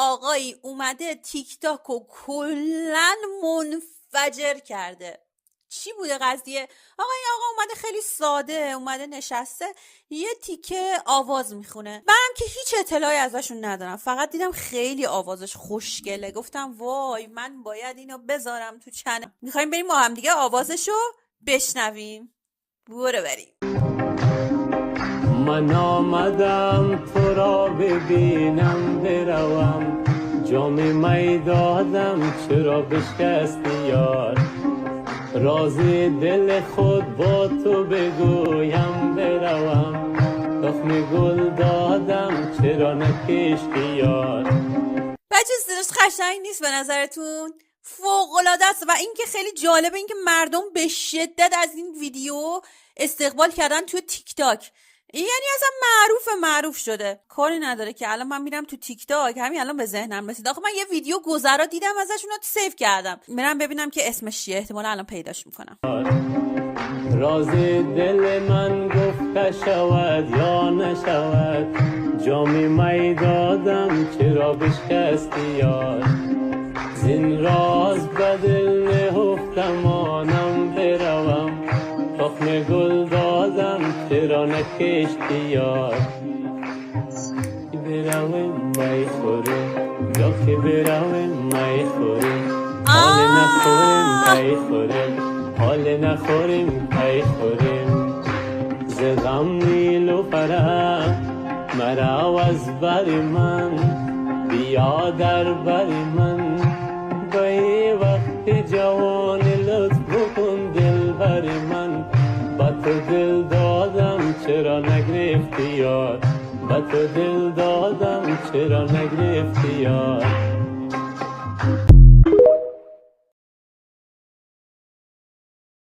آقایی اومده تیک تاک و کلن منفجر کرده. چی بوده قضیه؟ آقا این آقا اومده خیلی ساده اومده نشسته یه تیکه آواز میخونه. منم که هیچ اطلاعی ازشون ندارم، فقط دیدم خیلی آوازش خوشگله، گفتم وای من باید اینو بذارم تو چنل. میخوایم بریم ما هم دیگه آوازشو بشنویم. برو بریم. من آمدم تو را ببینم بروم، جام می دادم چرا بشکستی یار، راز دل خود با تو بگویم بروم، تخم گل دادم چرا نکشتی یار. بچه صداش قشنگ نیست به نظرتون؟ فوق‌العاده است. و این که خیلی جالبه این که مردم به شدت از این ویدیو استقبال کردن توی تیک تاک، یعنی اصلا معروف شده. کاری نداره که الان من میرم تو تیک تاک، همین الان به ذهنم رسید آخه من یه ویدیو گذرا دیدم ازشون رو سیو کردم، میرم ببینم که اسمش چیه، احتمالا الان پیداش میکنم. راز دل من گفته شود یا نشود، جام می دادم چرا بشکستی یار، زین راز بدل نهفتم آنم بروم، تخم گل دادم چرا نکشتی یار. برویم می خوریم یا که برویم می خوریم، حال نخوریم می خوریم، حال نخوریم می خوریم، ز غم نیلوفرم مرا از بر من، بیا در بر من به وقت جوان لطف کن دل بر من، با تو دل دادم چرا نگرفتی یار، با تو دل دادم چرا نگرفتی یار.